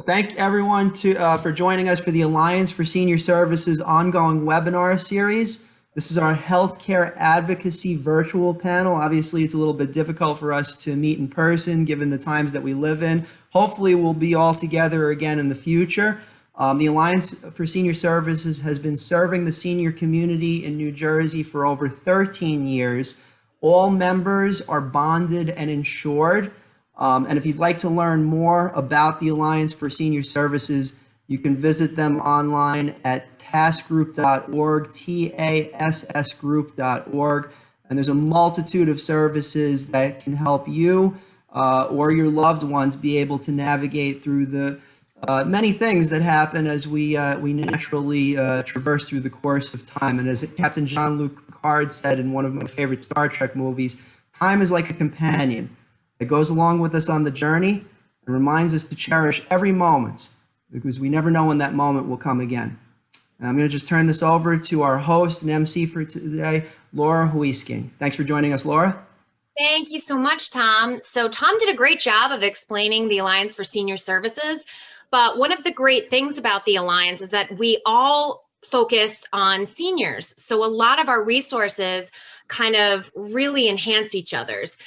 thank everyone for joining us for the Alliance for Senior Services ongoing webinar series. This is our Healthcare Advocacy virtual panel. Obviously, it's a little bit difficult for us to meet in person given the times that we live in. Hopefully, we'll be all together again in the future. The Alliance for Senior Services has been serving the senior community in New Jersey for over 13 years. All members are bonded and insured. And if you'd like to learn more about the Alliance for Senior Services, you can visit them online at tassgroup.org, tassgroup.org. And there's a multitude of services that can help you or your loved ones be able to navigate through the many things that happen as we naturally traverse through the course of time. And as Captain Jean-Luc Picard said in one of my favorite Star Trek movies, time is like a companion. It goes along with us on the journey and reminds us to cherish every moment because we never know when that moment will come again. And I'm going to just turn this over to our host and MC for today, Laura Huisking. Thanks for joining us, Laura. Thank you so much, Tom. So Tom did a great job of explaining the Alliance for Senior Services, but one of the great things about the Alliance is that we all focus on seniors. So a lot of our resources kind of really enhance each other's.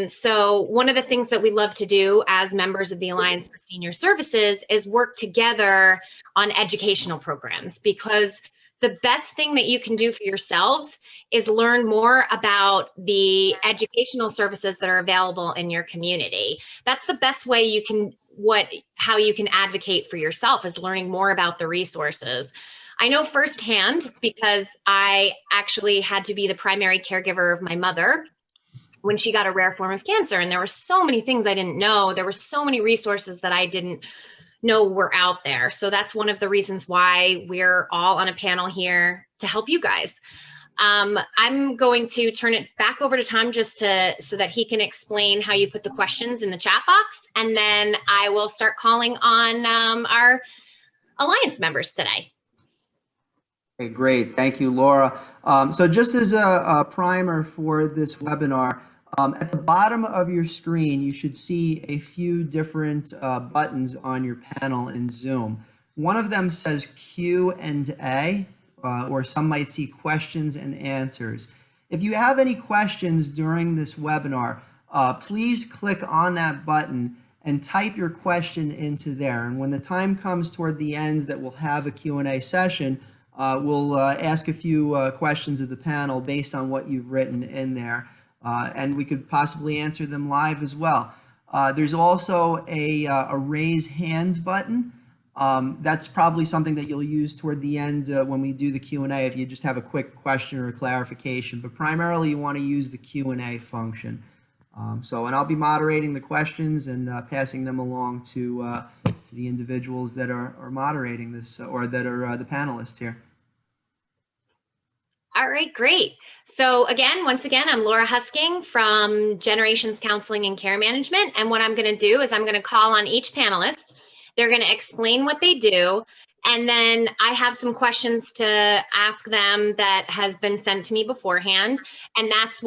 So one of the things that we love to do as members of the Alliance for Senior Services is work together on educational programs, because the best thing that you can do for yourselves is learn more about the educational services that are available in your community. That's the best way you can, how you can advocate for yourself, is learning more about the resources. I know firsthand because I actually had to be the primary caregiver of my mother when she got a rare form of cancer. And there were so many things I didn't know. There were so many resources that I didn't know were out there. So that's one of the reasons why we're all on a panel here to help you guys. I'm going to turn it back over to Tom just so that he can explain how you put the questions in the chat box. And then I will start calling on our Alliance members today. Okay, great. Thank you, Laura. So just as a primer for this webinar, at the bottom of your screen, you should see a few different buttons on your panel in Zoom. One of them says Q&A, or some might see questions and answers. If you have any questions during this webinar, please click on that button and type your question into there. And when the time comes toward the end that we'll have a Q&A session, we'll ask a few questions of the panel based on what you've written in there. And we could possibly answer them live as well. There's also a raise hands button. That's probably something that you'll use toward the end when we do the Q&A if you just have a quick question or a clarification. But primarily you want to use the Q&A function. And I'll be moderating the questions and passing them along to the individuals that are moderating this or that are the panelists here. All right, great. So once again, I'm Laura Husking from Generations Counseling and Care Management. And what I'm going to do is I'm going to call on each panelist. They're going to explain what they do. And then I have some questions to ask them that has been sent to me beforehand. And that's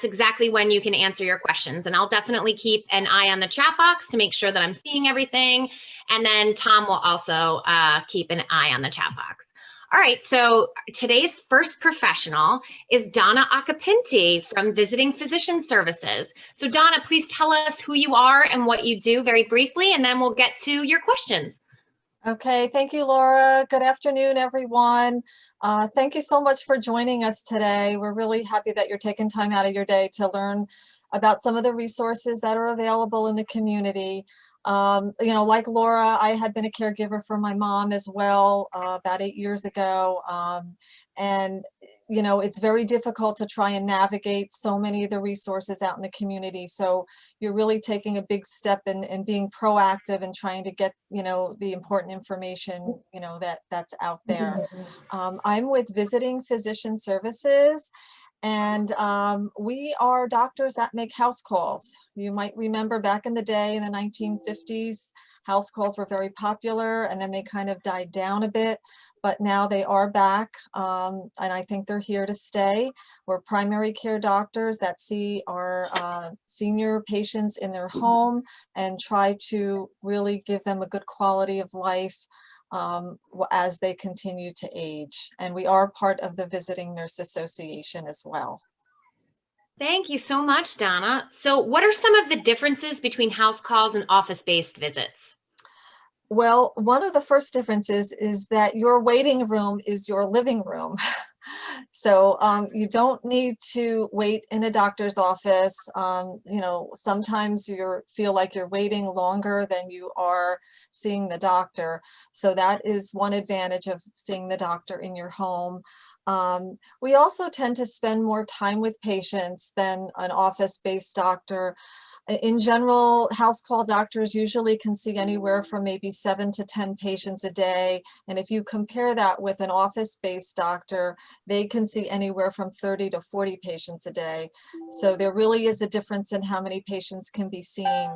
exactly when you can answer your questions. And I'll definitely keep an eye on the chat box to make sure that I'm seeing everything. And then Tom will also keep an eye on the chat box. All right, so today's first professional is Donna Occhipinti from Visiting Physician Services. So Donna, please tell us who you are and what you do very briefly, and then we'll get to your questions. Okay, thank you, Laura. Good afternoon, everyone. Thank you so much for joining us today. We're really happy that you're taking time out of your day to learn about some of the resources that are available in the community. Like Laura, I had been a caregiver for my mom as well about 8 years ago. And it's very difficult to try and navigate so many of the resources out in the community. So you're really taking a big step in being proactive and trying to get, the important information, that's out there. I'm with Visiting Physician Services. And we are doctors that make house calls. You might remember back in the day in the 1950s, House calls were very popular, and then they kind of died down a bit, but now they are back, and I think they're here to stay. We're primary care doctors that see our senior patients in their home and try to really give them a good quality of life as they continue to age. And we are part of the Visiting Nurse Association as well. Thank you so much, Donna. So what are some of the differences between house calls and office-based visits? Well, one of the first differences is that your waiting room is your living room. So you don't need to wait in a doctor's office. You know, sometimes you feel like you're waiting longer than you are seeing the doctor. So that is one advantage of seeing the doctor in your home. We also tend to spend more time with patients than an office-based doctor. In general, house call doctors usually can see anywhere from maybe 7 to 10 patients a day. And if you compare that with an office-based doctor, they can see anywhere from 30 to 40 patients a day. So there really is a difference in how many patients can be seen.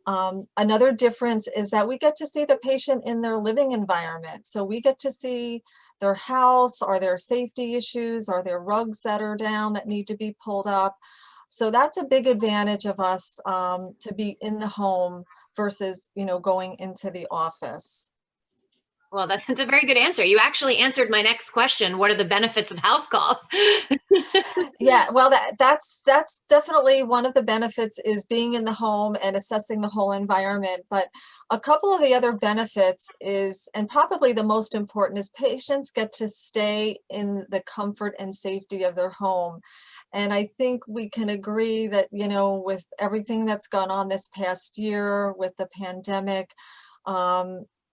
Another difference is that we get to see the patient in their living environment. So we get to see their house. Are there safety issues? Are there rugs that are down that need to be pulled up? So that's a big advantage of us to be in the home versus, you know, going into the office. Well, that's a very good answer. You actually answered my next question. What are the benefits of house calls? Yeah, well, that's definitely one of the benefits, is being in the home and assessing the whole environment. But a couple of the other benefits is, and probably the most important, is patients get to stay in the comfort and safety of their home. And I think we can agree that, you know, with everything that's gone on this past year with the pandemic,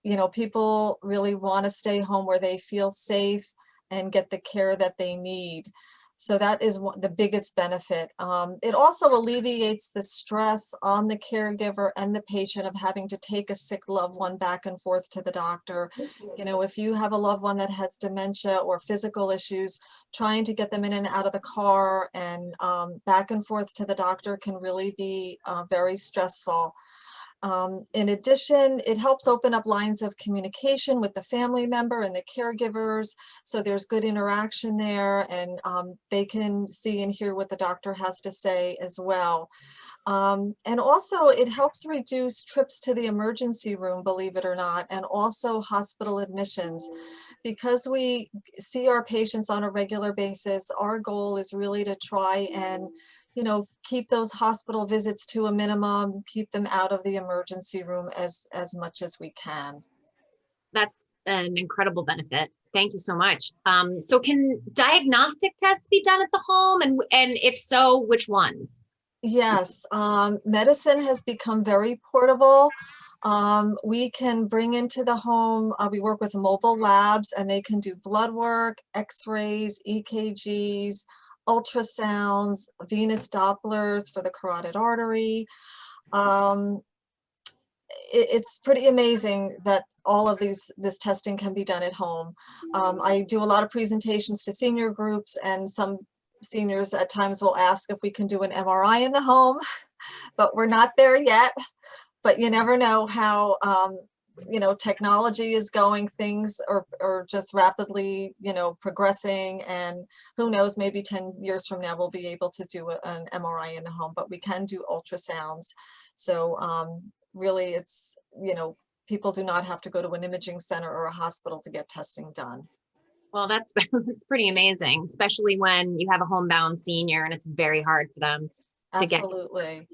you know, people really want to stay home where they feel safe and get the care that they need. So that is the biggest benefit. It also alleviates the stress on the caregiver and the patient of having to take a sick loved one back and forth to the doctor. You know, if you have a loved one that has dementia or physical issues, trying to get them in and out of the car and back and forth to the doctor can really be very stressful. In addition, it helps open up lines of communication with the family member and the caregivers, so there's good interaction there, and they can see and hear what the doctor has to say as well. And also it helps reduce trips to the emergency room, believe it or not, and also hospital admissions. Because we see our patients on a regular basis, our goal is really to try and, you know, keep those hospital visits to a minimum, keep them out of the emergency room as much as we can. That's an incredible benefit. Thank you so much. So can diagnostic tests be done at the home? And if so, which ones? Yes, medicine has become very portable. We can bring into the home, we work with mobile labs, and they can do blood work, x-rays, EKGs, ultrasounds, venous Dopplers for the carotid artery. It's pretty amazing that all of this testing can be done at home. I do a lot of presentations to senior groups, and some seniors at times will ask if we can do an MRI in the home, but we're not there yet. But you never know how you know, technology is going. Things are just rapidly, you know, progressing, and who knows, maybe 10 years from now we'll be able to do an MRI in the home, but we can do ultrasounds. So really, it's, you know, people do not have to go to an imaging center or a hospital to get testing done. Well, that's pretty amazing, especially when you have a homebound senior and it's very hard for them to get. Absolutely.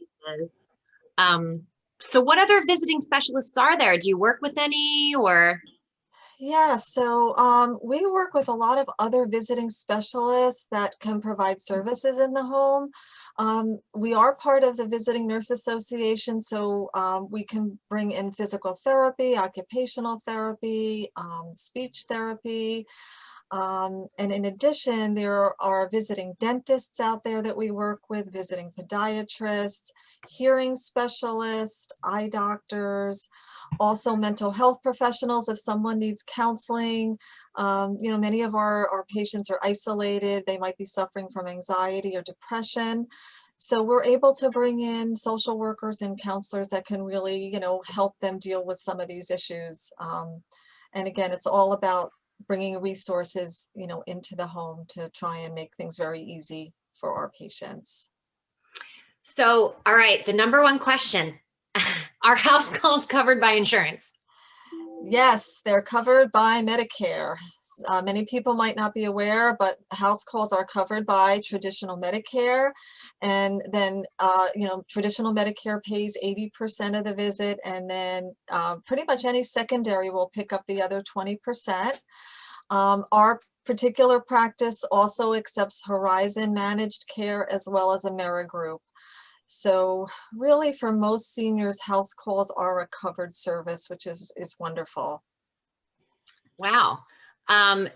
So what other visiting specialists are there? Do you work with any, or? Yeah, so we work with a lot of other visiting specialists that can provide services in the home. We are part of the Visiting Nurse Association, so we can bring in physical therapy, occupational therapy, speech therapy. And in addition, there are visiting dentists out there that we work with, visiting podiatrists, hearing specialists, eye doctors, also mental health professionals if someone needs counseling. You know, many of our patients are isolated. They might be suffering from anxiety or depression. So we're able to bring in social workers and counselors that can really, help them deal with some of these issues. And again, it's all about bringing resources, into the home to try and make things very easy for our patients. So, all right, the number one question, are house calls covered by insurance? Yes, they're covered by Medicare. Many people might not be aware, but house calls are covered by traditional Medicare. And then, traditional Medicare pays 80% of the visit, and then pretty much any secondary will pick up the other 20%. Our particular practice also accepts Horizon Managed Care as well as Amerigroup. So really, for most seniors, house calls are a covered service, which is wonderful. Wow.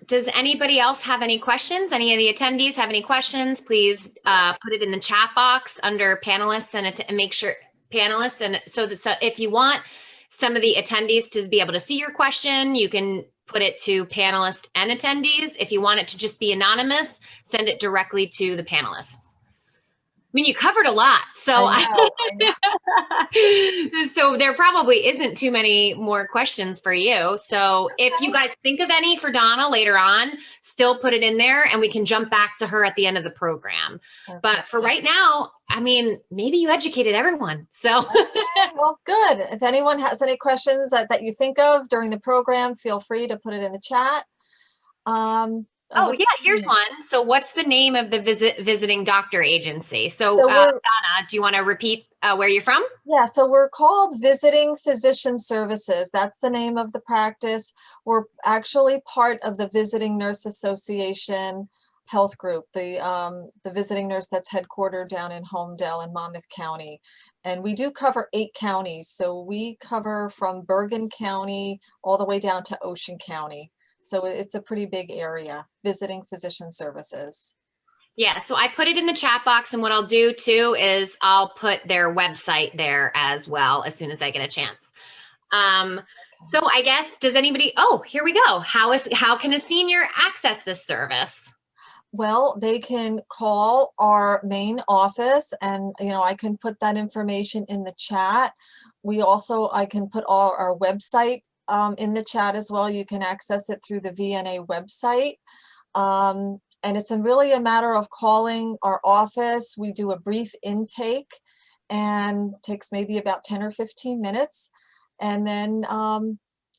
Does anybody else have any questions? Any of the attendees have any questions? Please put it in the chat box under panelists and make sure panelists. And so if you want some of the attendees to be able to see your question, you can put it to panelists and attendees. If you want it to just be anonymous, send it directly to the panelists. I mean, you covered a lot, so I know. So there probably isn't too many more questions for you. So if you guys think of any for Donna later on, still put it in there and we can jump back to her at the end of the program. Okay. But for right now, I mean, maybe you educated everyone. So okay, well, good. If anyone has any questions that you think of during the program, feel free to put it in the chat. Oh yeah, here's one. So what's the name of the visiting doctor agency? So Donna, do you want to repeat where you're from? Yeah, so we're called Visiting Physician Services. That's the name of the practice. We're actually part of the Visiting Nurse Association health group, the visiting nurse that's headquartered down in Homedale in Monmouth County. And we do cover 8 counties. So we cover from Bergen County all the way down to Ocean County. So it's a pretty big area, Visiting Physician Services. Yeah, so I put it in the chat box, and what I'll do too is I'll put their website there as well as soon as I get a chance. So I guess, does anybody, oh, here we go. How can a senior access this service? Well, they can call our main office, and I can put that information in the chat. I can put all our website in the chat as well. You can access it through the VNA website. And it's really a matter of calling our office. We do a brief intake and takes maybe about 10 or 15 minutes. And then,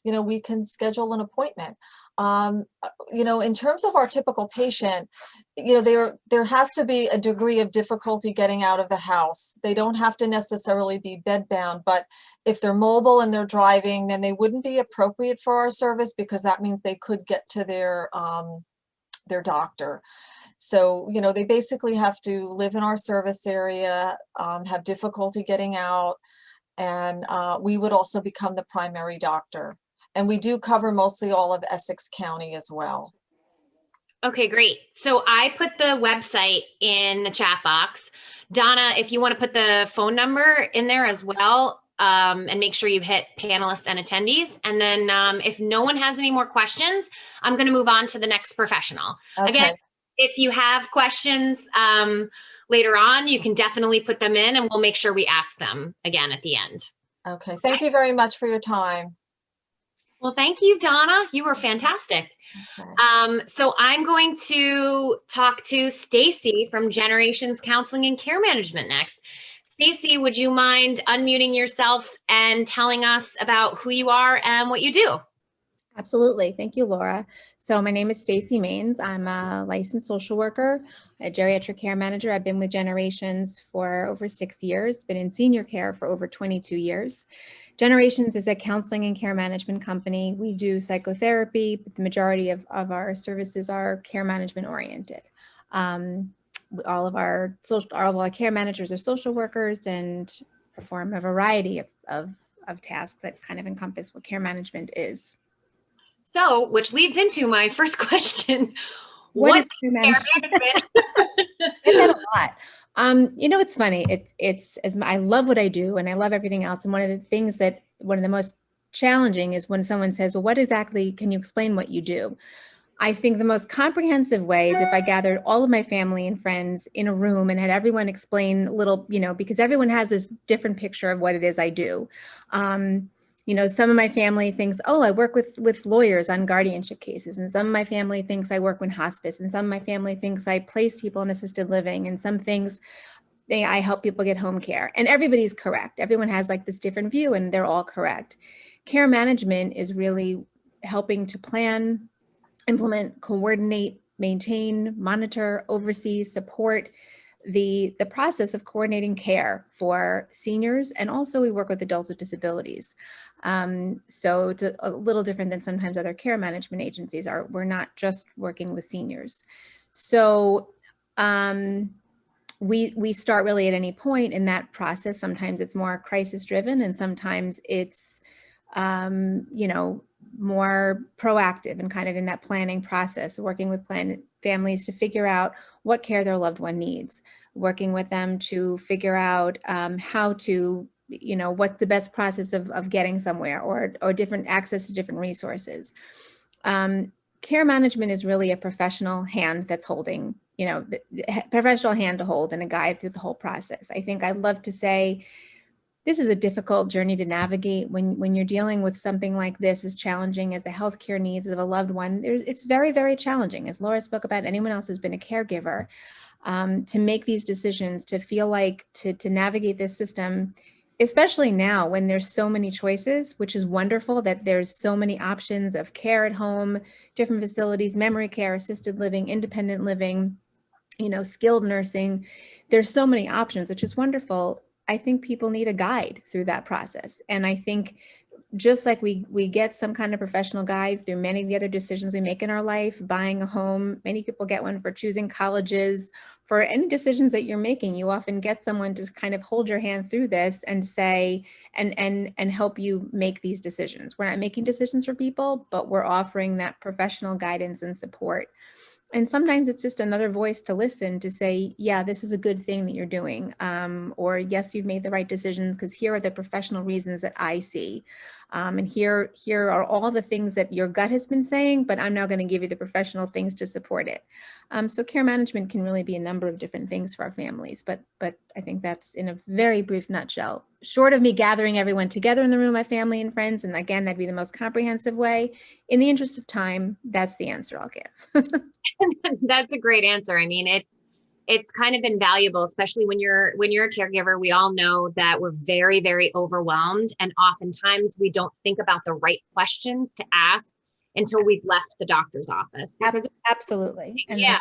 we can schedule an appointment. In terms of our typical patient, there has to be a degree of difficulty getting out of the house. They don't have to necessarily be bedbound, but if they're mobile and they're driving, then they wouldn't be appropriate for our service, because that means they could get to their doctor. So, they basically have to live in our service area, have difficulty getting out, and we would also become the primary doctor. And we do cover mostly all of Essex County as well. Okay, great. So I put the website in the chat box. Donna, if you want to put the phone number in there as well, and make sure you hit panelists and attendees. And then if no one has any more questions, I'm going to move on to the next professional. Okay. Again, if you have questions later on, you can definitely put them in and we'll make sure we ask them again at the end. Okay. Thank you very much for your time. Well, thank you, Donna. You were fantastic. Okay. So I'm going to talk to Stacey from Generations Counseling and Care Management next. Stacey, would you mind unmuting yourself and telling us about who you are and what you do? Absolutely. Thank you, Laura. So my name is Stacey Maines. I'm a licensed social worker, a geriatric care manager. I've been with Generations for over 6 years, been in senior care for over 22 years. Generations is a counseling and care management company. We do psychotherapy, but the majority of our services are care management oriented. All of our care managers are social workers and perform a variety of tasks that kind of encompass what care management is. So, which leads into my first question. What is care management? I get a lot. It's funny. It's as I love what I do and I love everything else. And one of the most challenging is when someone says, well, what exactly, can you explain what you do? I think the most comprehensive way is if I gathered all of my family and friends in a room and had everyone explain little, because everyone has this different picture of what it is I do. Some of my family thinks, oh, I work with lawyers on guardianship cases. And some of my family thinks I work in hospice. And some of my family thinks I place people in assisted living. And some things I help people get home care. And everybody's correct. Everyone has like this different view and they're all correct. Care management is really helping to plan, implement, coordinate, maintain, monitor, oversee, support the process of coordinating care for seniors. And also we work with adults with disabilities. So it's a little different than sometimes other care management agencies are. We're not just working with seniors. So we start really at any point in that process. Sometimes it's more crisis driven and sometimes it's, more proactive and kind of in that planning process, working with families to figure out what care their loved one needs, working with them to figure out how to, what's the best process of getting somewhere or different access to different resources. Care management is really a professional hand that's holding, the professional hand to hold and a guide through the whole process. I think I'd love to say, this is a difficult journey to navigate when you're dealing with something like this, as challenging as the healthcare needs of a loved one. It's very, very challenging, as Laura spoke about, anyone else who's been a caregiver, to make these decisions, to feel like to navigate this system, especially now when there's so many choices, which is wonderful that there's so many options of care at home, different facilities, memory care, assisted living, independent living, skilled nursing. There's so many options, which is wonderful. I think people need a guide through that process. And I think just like we get some kind of professional guide through many of the other decisions we make in our life, buying a home, many people get one for choosing colleges, for any decisions that you're making, you often get someone to kind of hold your hand through this and say, and help you make these decisions. We're not making decisions for people, but we're offering that professional guidance and support. And sometimes it's just another voice to listen to say, yeah, this is a good thing that you're doing. Or yes, you've made the right decisions because here are the professional reasons that I see. And here are all the things that your gut has been saying, but I'm now going to give you the professional things to support it. So care management can really be a number of different things for our families, but I think that's in a very brief nutshell. Short of me gathering everyone together in the room, my family and friends, and again, that'd be the most comprehensive way. In the interest of time, that's the answer I'll give. That's a great answer. I mean, it's kind of invaluable, especially when you're a caregiver. We all know that we're very, very overwhelmed, and oftentimes we don't think about the right questions to ask until we've left the doctor's office. Absolutely. And yeah,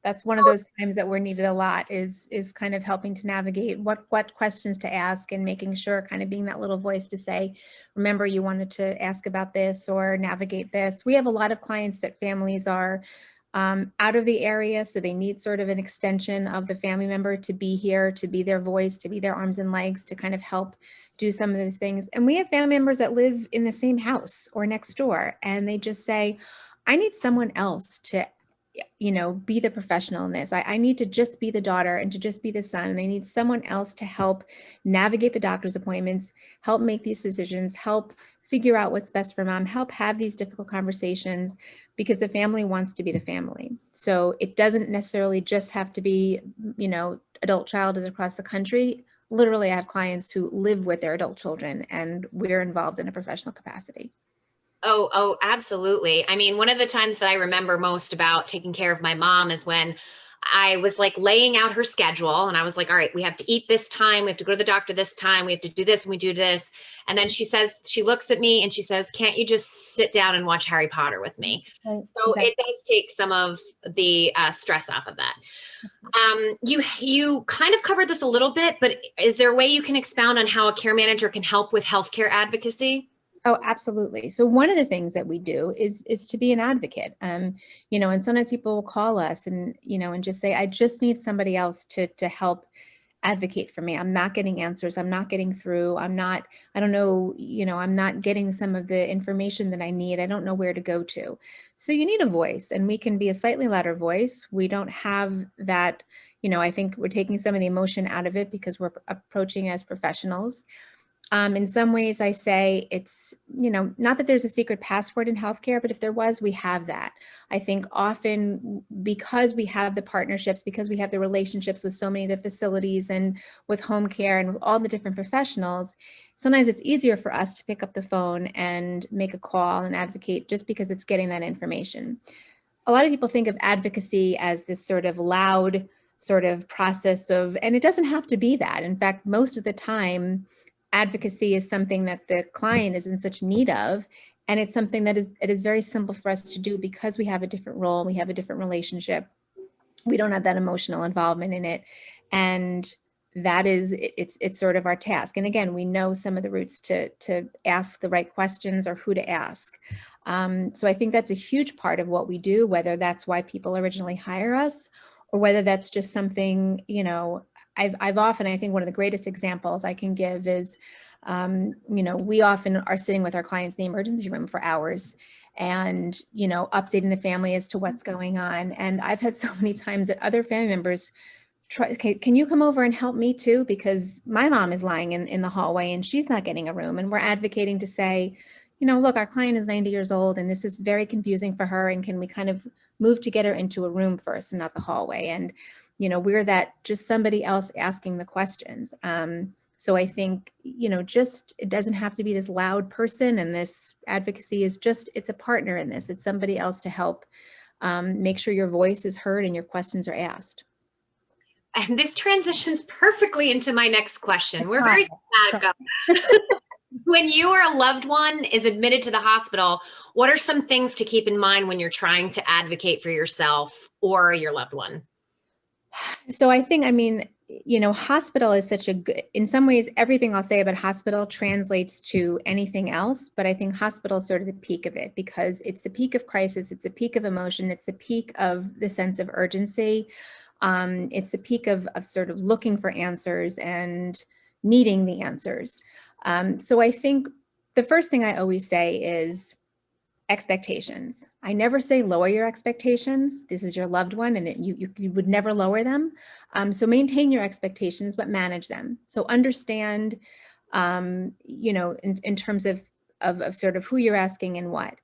that's one of those times that we're needed a lot is kind of helping to navigate what questions to ask and making sure, kind of being that little voice to say, remember you wanted to ask about this or navigate this. We have a lot of clients that families are out of the area, so they need sort of an extension of the family member to be here, to be their voice, to be their arms and legs, to kind of help do some of those things. And we have family members that live in the same house or next door, and they just say, I need someone else to be the professional in this. I need to just be the daughter and to just be the son. And I need someone else to help navigate the doctor's appointments, help make these decisions, help figure out what's best for mom, help have these difficult conversations, because the family wants to be the family. So it doesn't necessarily just have to be, adult child is across the country. Literally, I have clients who live with their adult children and we're involved in a professional capacity. Oh, absolutely. I mean, one of the times that I remember most about taking care of my mom is when I was like laying out her schedule and I was like, all right, we have to eat this time. We have to go to the doctor this time. We have to do this and we do this. And then she looks at me and she says, can't you just sit down and watch Harry Potter with me? Right. So exactly. It does take some of the stress off of that. You kind of covered this a little bit, but is there a way you can expound on how a care manager can help with healthcare advocacy? Oh, absolutely. So one of the things that we do is to be an advocate. And sometimes people will call us and just say, I just need somebody else to help advocate for me. I'm not getting answers. I'm not getting through. I'm not getting some of the information that I need. I don't know where to go to. So you need a voice, and we can be a slightly louder voice. We don't have that, I think we're taking some of the emotion out of it because we're approaching as professionals. In some ways, I say it's, not that there's a secret password in healthcare, but if there was, we have that. I think often because we have the partnerships, because we have the relationships with so many of the facilities and with home care and with all the different professionals, sometimes it's easier for us to pick up the phone and make a call and advocate just because it's getting that information. A lot of people think of advocacy as this sort of loud sort of process of, and it doesn't have to be that. In fact, most of the time, advocacy is something that the client is in such need of, and it's something that it is very simple for us to do because we have a different role, we have a different relationship, we don't have that emotional involvement in it, and that is it's sort of our task. And again, we know some of the routes to ask the right questions or who to ask. So I think that's a huge part of what we do, whether that's why people originally hire us or whether that's just something, I've often, I think one of the greatest examples I can give is, we often are sitting with our clients in the emergency room for hours and, updating the family as to what's going on. And I've had so many times that other family members try, can you come over and help me too? Because my mom is lying in the hallway and she's not getting a room. And we're advocating to say, look, our client is 90 years old and this is very confusing for her. And can we kind of move to get her into a room first and not the hallway? And, we're that just somebody else asking the questions. So I think, it doesn't have to be this loud person, and this advocacy is just, it's a partner in this. It's somebody else to help make sure your voice is heard and your questions are asked. And this transitions perfectly into my next question. We're very sad. When you or a loved one is admitted to the hospital, what are some things to keep in mind when you're trying to advocate for yourself or your loved one? So I think, hospital is such a good, in some ways, everything I'll say about hospital translates to anything else, but I think hospital is sort of the peak of it because it's the peak of crisis, it's the peak of emotion, it's the peak of the sense of urgency. It's the peak of sort of looking for answers and needing the answers. So I think the first thing I always say is expectations. I never say lower your expectations. This is your loved one and that you would never lower them. So maintain your expectations, but manage them. So understand, in terms of sort of who you're asking and what.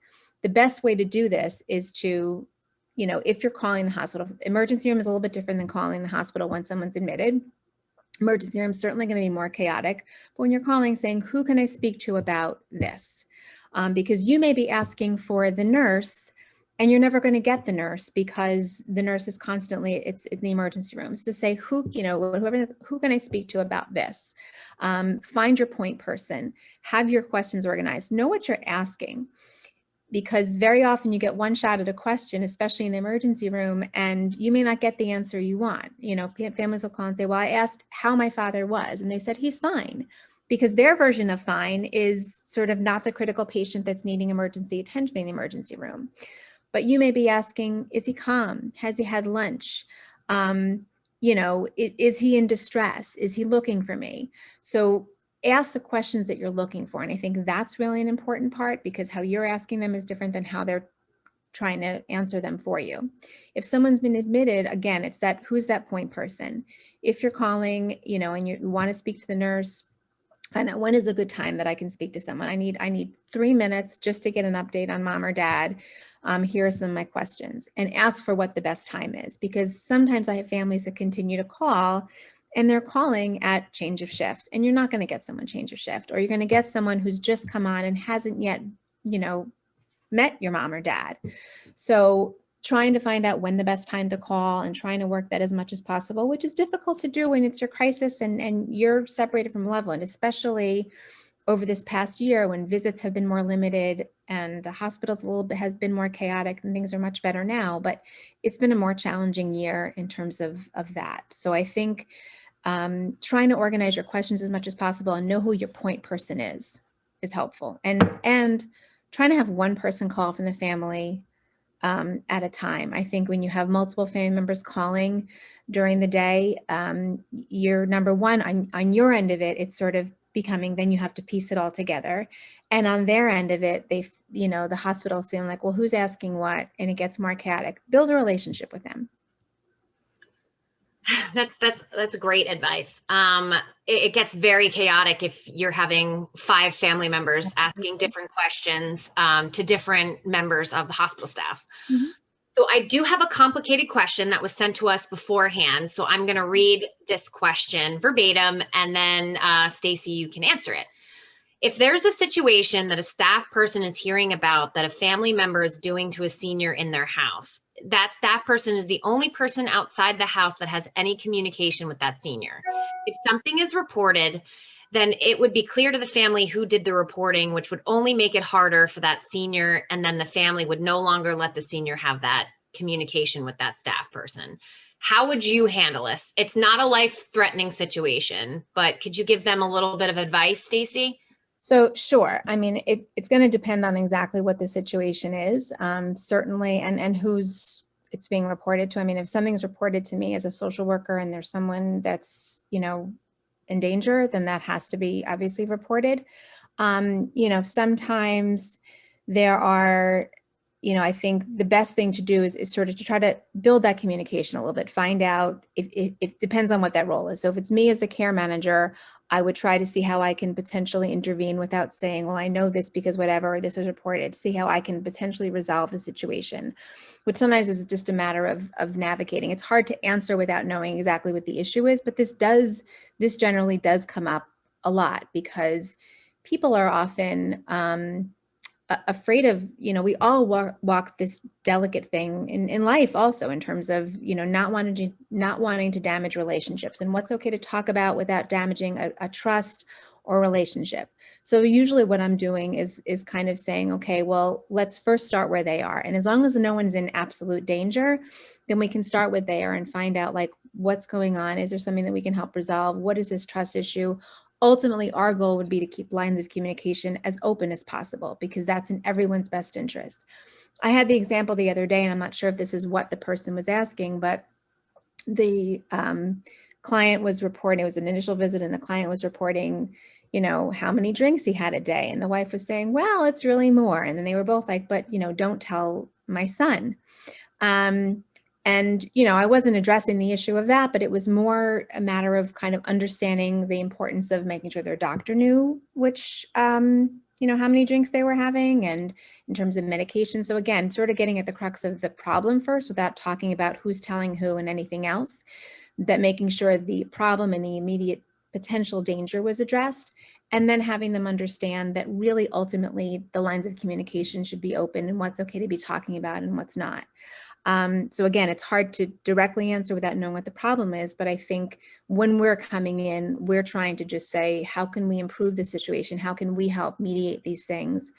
The best way to do this is to, if you're calling the hospital, emergency room is a little bit different than calling the hospital when someone's admitted. Emergency room is certainly going to be more chaotic, but when you're calling saying, who can I speak to about this? Because you may be asking for the nurse and you're never going to get the nurse because the nurse is constantly, it's in the emergency room. So say, who can I speak to about this? Find your point person, have your questions organized, know what you're asking. Because very often you get one shot at a question, especially in the emergency room, and you may not get the answer you want. Families will call and say, well, I asked how my father was, and they said, he's fine. Because their version of fine is sort of not the critical patient that's needing emergency attention in the emergency room. But you may be asking, is he calm? Has he had lunch? Is he in distress? Is he looking for me? So ask the questions that you're looking for. And I think that's really an important part because how you're asking them is different than how they're trying to answer them for you. If someone's been admitted, again, it's that, who's that point person? If you're calling, and you want to speak to the nurse, find out when is a good time that I can speak to someone. I need 3 minutes just to get an update on mom or dad. Here are some of my questions, and ask for what the best time is, because sometimes I have families that continue to call and they're calling at change of shift, and you're not going to get someone change of shift, or you're going to get someone who's just come on and hasn't yet, met your mom or dad. So trying to find out when the best time to call and trying to work that as much as possible, which is difficult to do when it's your crisis and you're separated from a loved one, especially over this past year when visits have been more limited and the hospitals a little bit has been more chaotic, and things are much better now, but it's been a more challenging year in terms of that. So I think trying to organize your questions as much as possible and know who your point person is helpful. And trying to have one person call from the family at a time. I think when you have multiple family members calling during the day, you're number one on your end of it, it's sort of becoming, then you have to piece it all together. And on their end of it, the hospital's feeling like, well, who's asking what? And it gets more chaotic. Build a relationship with them. That's great advice. It gets very chaotic if you're having 5 family members asking different questions to different members of the hospital staff. Mhm. So I do have a complicated question that was sent to us beforehand. So I'm going to read this question verbatim, and then Stacey, you can answer it. If there's a situation that a staff person is hearing about that a family member is doing to a senior in their house, that staff person is the only person outside the house that has any communication with that senior. If something is reported, then it would be clear to the family who did the reporting, which would only make it harder for that senior, and then the family would no longer let the senior have that communication with that staff person. How would you handle this? It's not a life-threatening situation, but could you give them a little bit of advice, Stacey? So sure. I mean, it's going to depend on exactly what the situation is, certainly, and who's it's being reported to. I mean, if something's reported to me as a social worker and there's someone that's, in danger, then that has to be obviously reported. Sometimes there are, I think the best thing to do is sort of to try to build that communication a little bit, find out if it depends on what that role is. So if it's me as the care manager, I would try to see how I can potentially intervene without saying, well, I know this because whatever, or this was reported, see how I can potentially resolve the situation, which sometimes is just a matter of navigating. It's hard to answer without knowing exactly what the issue is, but this generally does come up a lot because people are often, afraid of, we all walk this delicate thing in life also in terms of, not wanting to damage relationships and what's okay to talk about without damaging a trust or relationship. So usually what I'm doing is kind of saying, okay, well, let's first start where they are. And as long as no one's in absolute danger, then we can start with there and find out like what's going on. Is there something that we can help resolve? What is this trust issue? Ultimately, our goal would be to keep lines of communication as open as possible because that's in everyone's best interest. I had the example the other day, and I'm not sure if this is what the person was asking, but the client was reporting, it was an initial visit, and the client was reporting, how many drinks he had a day. And the wife was saying, well, it's really more. And then they were both like, but, don't tell my son. And, I wasn't addressing the issue of that, but it was more a matter of kind of understanding the importance of making sure their doctor knew which, how many drinks they were having and in terms of medication. So again, sort of getting at the crux of the problem first without talking about who's telling who and anything else, that making sure the problem and the immediate potential danger was addressed, and then having them understand that really ultimately the lines of communication should be open and what's okay to be talking about and what's not. So again, it's hard to directly answer without knowing what the problem is, but I think when we're coming in, we're trying to just say, how can we improve the situation? How can we help mediate these things?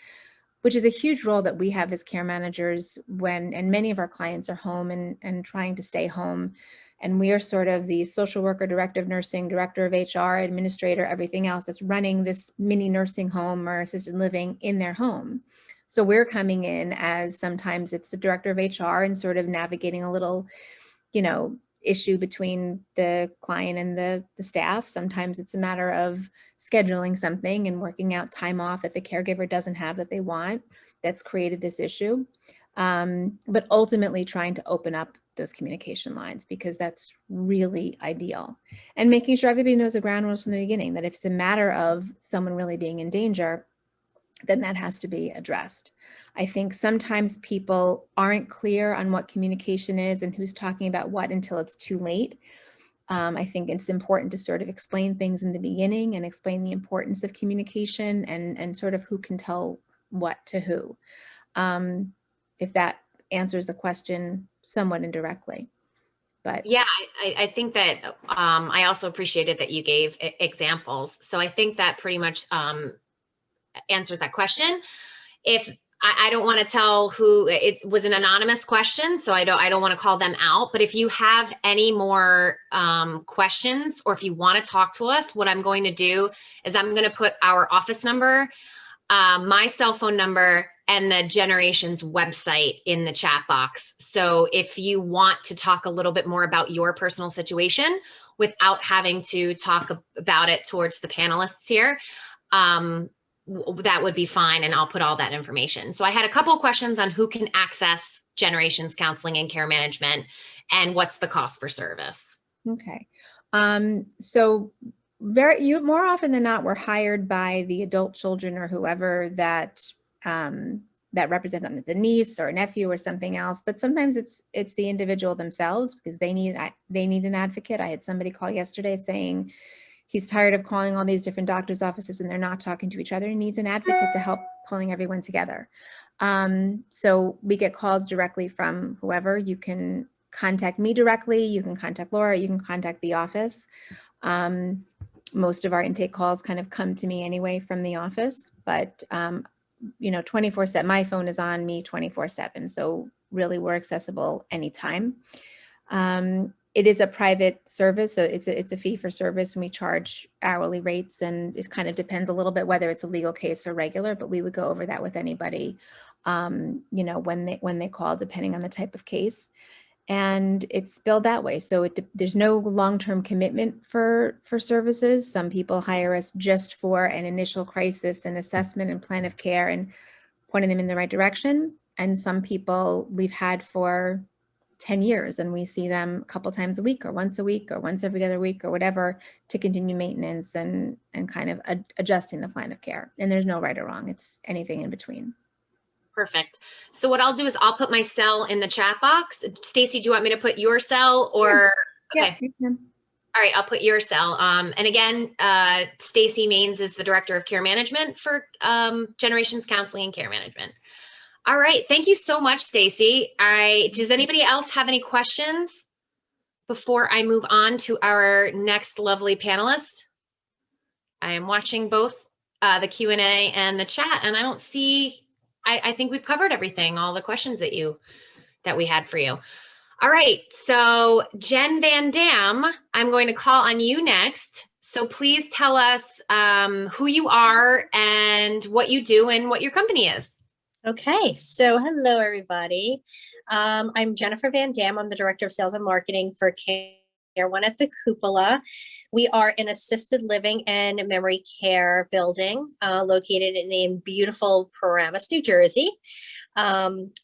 Which is a huge role that we have as care managers and many of our clients are home and trying to stay home. And we are sort of the social worker, director of nursing, director of HR, administrator, everything else that's running this mini nursing home or assisted living in their home. So we're coming in as sometimes it's the director of HR and sort of navigating a little, issue between the client and the staff. Sometimes it's a matter of scheduling something and working out time off that the caregiver doesn't have that they want that's created this issue. But ultimately trying to open up those communication lines because that's really ideal. And making sure everybody knows the ground rules from the beginning, that if it's a matter of someone really being in danger, then that has to be addressed. I think sometimes people aren't clear on what communication is and who's talking about what until it's too late. I think it's important to sort of explain things in the beginning and explain the importance of communication and sort of who can tell what to who. If that answers the question somewhat indirectly. But yeah, I think that I also appreciated that you gave examples. So I think that pretty much answers that question. If I don't want to tell who, it was an anonymous question, so I don't want to call them out. But if you have any more questions, or if you want to talk to us, what I'm going to do is I'm going to put our office number, my cell phone number, and the Generations website in the chat box. So if you want to talk a little bit more about your personal situation without having to talk about it towards the panelists here, that would be fine, and I'll put all that information. So I had a couple of questions on who can access Generations counseling and care management and what's the cost for service. Okay. So more often than not, we're hired by the adult children or whoever that that represent them, the niece or a nephew or something else. But sometimes it's the individual themselves because they need an advocate. I had somebody call yesterday saying he's tired of calling all these different doctors' offices and they're not talking to each other. He needs an advocate to help pulling everyone together. So we get calls directly from whoever. You can contact me directly. You can contact Laura. You can contact the office. Most of our intake calls kind of come to me anyway from the office, but 24/7, my phone is on me 24/7. So really we're accessible anytime. It is a private service, so it's a fee for service, and we charge hourly rates, and it kind of depends a little bit whether it's a legal case or regular, but we would go over that with anybody, when they call, depending on the type of case. And it's billed that way. So there's no long-term commitment for services. Some people hire us just for an initial crisis and assessment and plan of care and pointing them in the right direction. And some people we've had for 10 years and we see them a couple times a week or once every other week or whatever to continue maintenance and kind of adjusting the plan of care. And there's no right or wrong. It's anything in between. Perfect. So what I'll do is I'll put my cell in the chat box. Stacey, do you want me to put your cell or? Yeah. Okay. All right, I'll put your cell. And again, Stacey Maines is the Director of Care Management for Generations Counseling and Care Management. All right, thank you so much, Stacey. Does anybody else have any questions before I move on to our next lovely panelist? I am watching both the Q&A and the chat, and I don't see. I think we've covered everything, all the questions that we had for you. All right, so Jen Van Dam, I'm going to call on you next. So please tell us who you are and what you do and what your company is. Okay, so hello everybody. I'm Jennifer Van Dam. I'm the Director of Sales and Marketing for Care One at the Cupola. We are an assisted living and memory care building located in beautiful Paramus, New Jersey.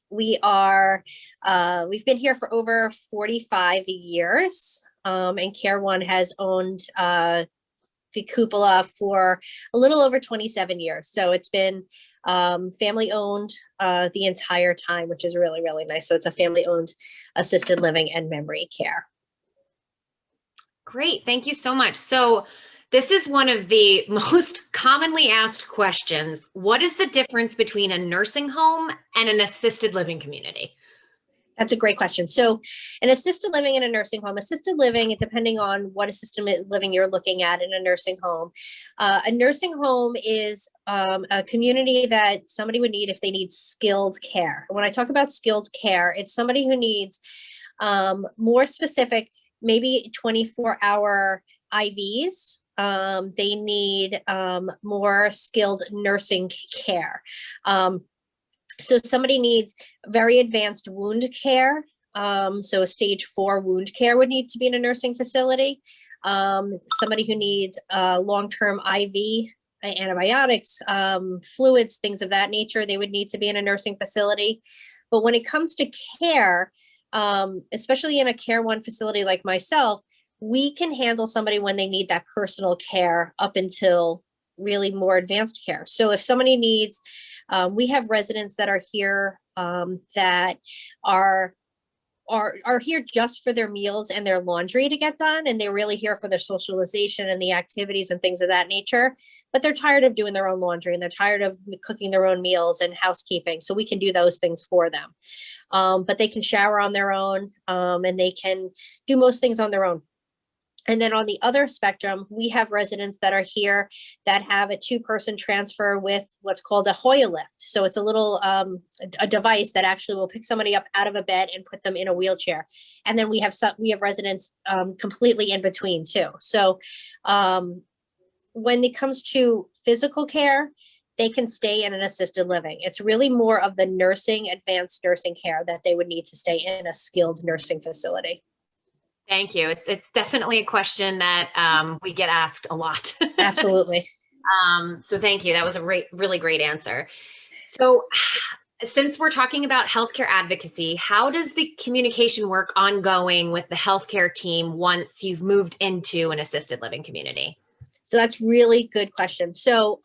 We've been here for over 45 years, and Care One has owned the Cupola for a little over 27 years. So it's been family owned the entire time, which is really, really nice. So it's a family owned assisted living and memory care. Great, thank you so much. So this is one of the most commonly asked questions. What is the difference between a nursing home and an assisted living community? That's a great question. So an assisted living and a nursing home, assisted living, depending on what assisted living you're looking at in a nursing home. A nursing home is a community that somebody would need if they need skilled care. When I talk about skilled care, it's somebody who needs more specific, maybe 24-hour IVs. They need more skilled nursing care. So somebody needs very advanced wound care. So a stage 4 wound care would need to be in a nursing facility. Somebody who needs long-term IV antibiotics, fluids, things of that nature, they would need to be in a nursing facility. But when it comes to care, especially in a Care One facility like myself, we can handle somebody when they need that personal care up until really more advanced care. So if somebody needs, we have residents that are here that are here just for their meals and their laundry to get done, and they're really here for their socialization and the activities and things of that nature, but they're tired of doing their own laundry and they're tired of cooking their own meals and housekeeping. So we can do those things for them. But they can shower on their own, and they can do most things on their own. And then on the other spectrum, we have residents that are here that have a 2-person transfer with what's called a Hoya lift. So it's a little a device that actually will pick somebody up out of a bed and put them in a wheelchair. And then we have residents completely in between too. So when it comes to physical care, they can stay in an assisted living. It's really more of the nursing, advanced nursing care that they would need to stay in a skilled nursing facility. Thank you. It's definitely a question that we get asked a lot. Absolutely. So thank you. That was a really great answer. So since we're talking about healthcare advocacy, how does the communication work ongoing with the healthcare team once you've moved into an assisted living community? So that's really good question. So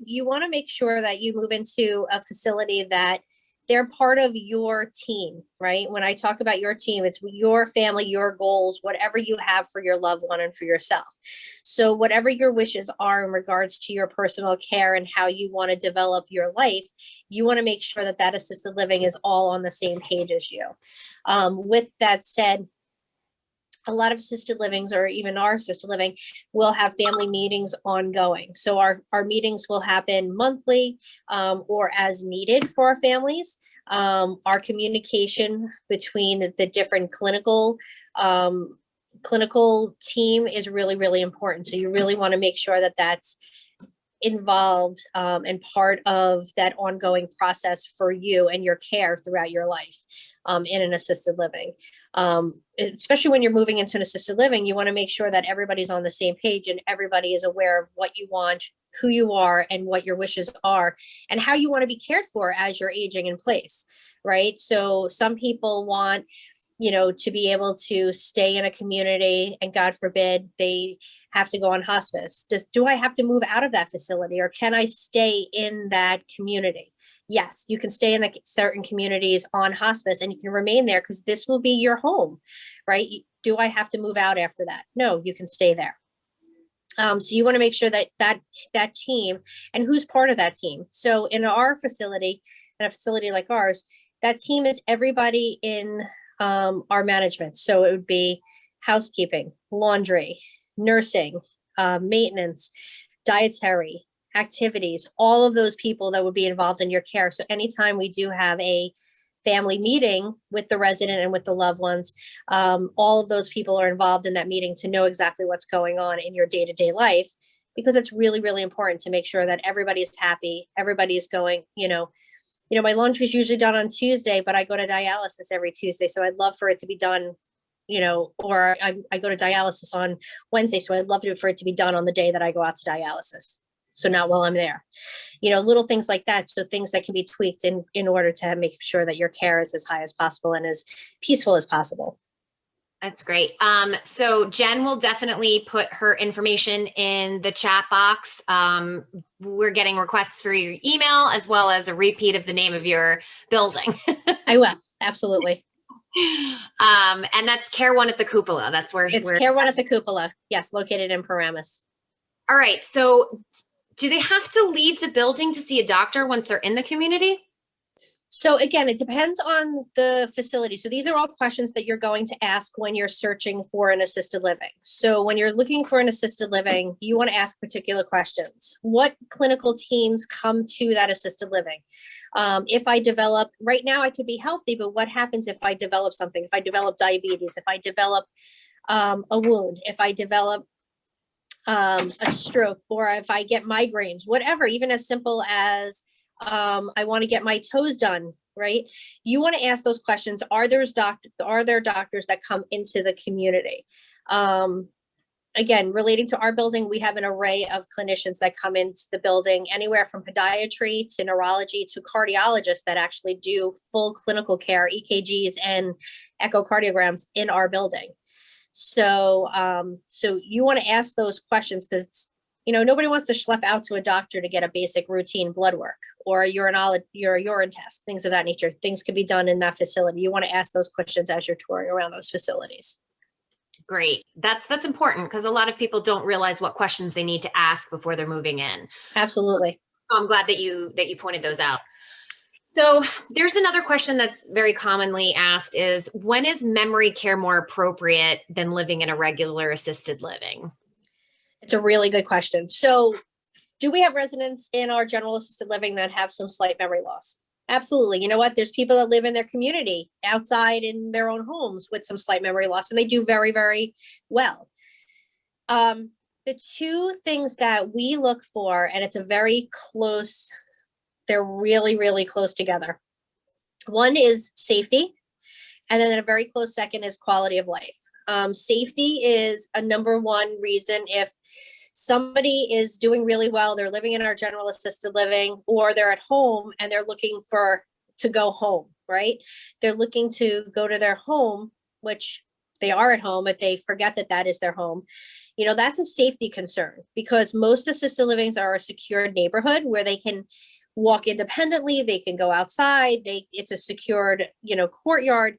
you want to make sure that you move into a facility that they're part of your team, right? When I talk about your team, it's your family, your goals, whatever you have for your loved one and for yourself. So whatever your wishes are in regards to your personal care and how you want to develop your life, you want to make sure that that assisted living is all on the same page as you. With that said, a lot of assisted livings, or even our assisted living, will have family meetings ongoing. So our meetings will happen monthly or as needed for our families. Our communication between the different clinical team is really, really important. So you really want to make sure that that's involved and part of that ongoing process for you and your care throughout your life in an assisted living. Especially when you're moving into an assisted living, you want to make sure that everybody's on the same page and everybody is aware of what you want, who you are, and what your wishes are, and how you want to be cared for as you're aging in place, right? So some people want, to be able to stay in a community, and God forbid they have to go on hospice. Do I have to move out of that facility, or can I stay in that community? Yes, you can stay in the certain communities on hospice and you can remain there because this will be your home, right? Do I have to move out after that? No, you can stay there. So you want to make sure that team, and who's part of that team. So in our facility, in a facility like ours, that team is everybody in our management. So it would be housekeeping, laundry, nursing, maintenance, dietary, activities, all of those people that would be involved in your care. So anytime we do have a family meeting with the resident and with the loved ones, all of those people are involved in that meeting to know exactly what's going on in your day-to-day life, because it's really, really important to make sure that everybody's happy, everybody's going, my laundry is usually done on Tuesday, but I go to dialysis every Tuesday. So I'd love for it to be done, or I go to dialysis on Wednesday. So I'd love for it to be done on the day that I go out to dialysis. So not while I'm there, little things like that. So things that can be tweaked in order to make sure that your care is as high as possible and as peaceful as possible. That's great. So Jen will definitely put her information in the chat box. We're getting requests for your email as well as a repeat of the name of your building. I will, absolutely. And that's Care One at the Cupola. That's where it's Care One at the Cupola. Yes, located in Paramus. All right. So do they have to leave the building to see a doctor once they're in the community? So again, it depends on the facility. So these are all questions that you're going to ask when you're searching for an assisted living. So when you're looking for an assisted living, you want to ask particular questions. What clinical teams come to that assisted living? If I develop, right now I could be healthy, but what happens if I develop something? If I develop diabetes, if I develop a wound, if I develop a stroke, or if I get migraines, whatever, even as simple as I want to get my toes done, right? You want to ask those questions. Are there doctors that come into the community? Again, relating to our building, we have an array of clinicians that come into the building, anywhere from podiatry to neurology to cardiologists that actually do full clinical care, EKGs and echocardiograms in our building. So, so you want to ask those questions because nobody wants to schlep out to a doctor to get a basic routine blood work or a urine test, things of that nature. Things can be done in that facility. You want to ask those questions as you're touring around those facilities. Great. That's important because a lot of people don't realize what questions they need to ask before they're moving in. Absolutely. So I'm glad that you pointed those out. So there's another question that's very commonly asked is, when is memory care more appropriate than living in a regular assisted living? It's a really good question. So do we have residents in our general assisted living that have some slight memory loss? Absolutely. You know what? There's people that live in their community outside in their own homes with some slight memory loss, and they do very, very well. The two things that we look for, and it's a very close, they're really, really close together. One is safety, and then a very close second is quality of life. Safety is a number one reason. If somebody is doing really well, they're living in our general assisted living, or they're at home and they're looking for to go home, right? They're looking to go to their home, which they are at home, but they forget that that is their home. That's a safety concern because most assisted livings are a secured neighborhood where they can walk independently. They can go outside. It's a secured, courtyard,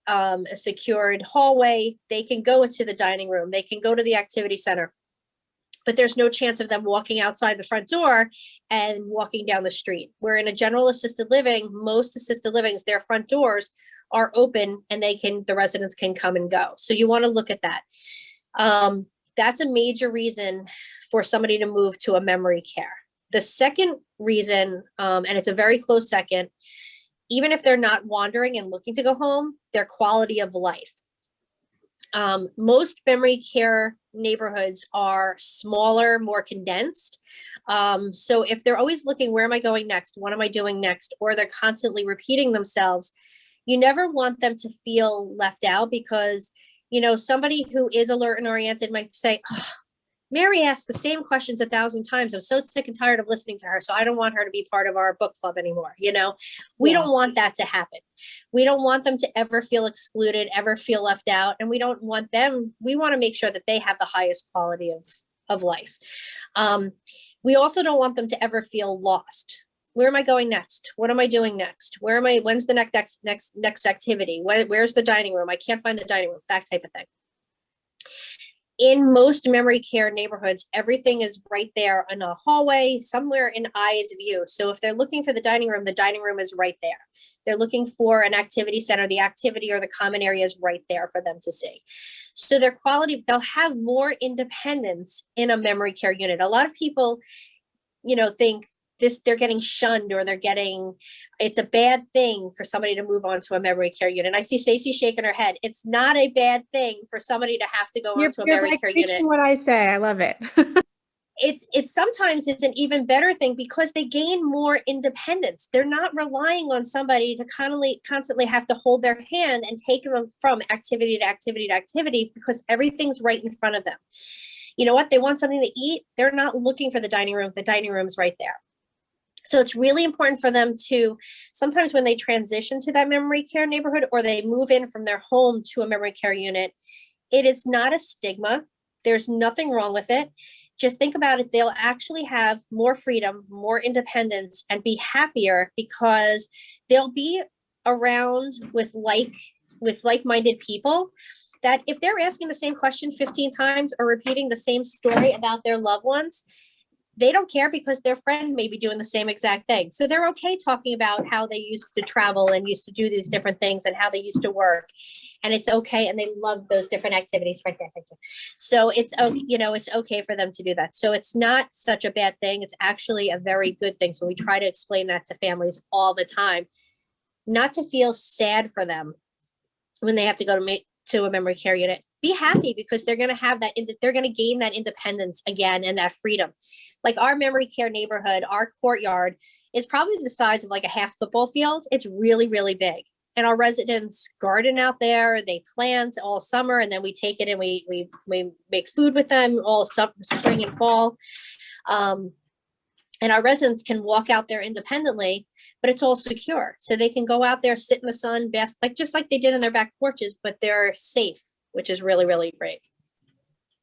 a secured hallway. They can go into the dining room. They can go to the activity center. But there's no chance of them walking outside the front door and walking down the street. Where in a general assisted living, most assisted livings, their front doors are open and the residents can come and go. So you want to look at that. That's a major reason for somebody to move to a memory care. The second reason, and it's a very close second, even if they're not wandering and looking to go home, their quality of life. Most memory care neighborhoods are smaller, more condensed. So if they're always looking, where am I going next? What am I doing next? Or they're constantly repeating themselves, you never want them to feel left out because, somebody who is alert and oriented might say, oh, Mary asked the same questions 1,000 times. I'm so sick and tired of listening to her. So I don't want her to be part of our book club anymore. We don't want that to happen. We don't want them to ever feel excluded, ever feel left out. And we want to make sure that they have the highest quality of life. We also don't want them to ever feel lost. Where am I going next? What am I doing next? When's the next activity? Where's the dining room? I can't find the dining room, that type of thing. In most memory care neighborhoods, everything is right there in a hallway, somewhere in eyes view. So if they're looking for the dining room is right there. They're looking for an activity center, the activity or the common area is right there for them to see. So they'll have more independence in a memory care unit. A lot of people, think they're getting shunned or it's a bad thing for somebody to move on to a memory care unit. I see Stacey shaking her head. It's not a bad thing for somebody to have to go onto a memory care unit. What I say, I love it. It's sometimes it's an even better thing because they gain more independence. They're not relying on somebody to constantly have to hold their hand and take them from activity to activity to activity because everything's right in front of them. You know what? They want something to eat. They're not looking for the dining room. The dining room's right there. So it's really important for them to, sometimes when they transition to that memory care neighborhood or they move in from their home to a memory care unit, it is not a stigma. There's nothing wrong with it. Just think about it. They'll actually have more freedom, more independence, and be happier because they'll be around with like-minded people that if they're asking the same question 15 times or repeating the same story about their loved ones, they don't care because their friend may be doing the same exact thing. So they're okay talking about how they used to travel and used to do these different things and how they used to work. And it's okay. And they love those different activities right there. Thank you. So it's okay, it's okay for them to do that. So it's not such a bad thing. It's actually a very good thing. So we try to explain that to families all the time, not to feel sad for them when they have to go to a memory care unit. Be happy because they're going to have that, they're going to gain that independence again and that freedom. Like our memory care neighborhood, our courtyard is probably the size of like a half football field. It's really, really big. And our residents garden out there, they plant all summer, and then we take it and we make food with them all spring and fall. And our residents can walk out there independently, but it's all secure. So they can go out there, sit in the sun, just like they did in their back porches, but they're safe, which is really, really great.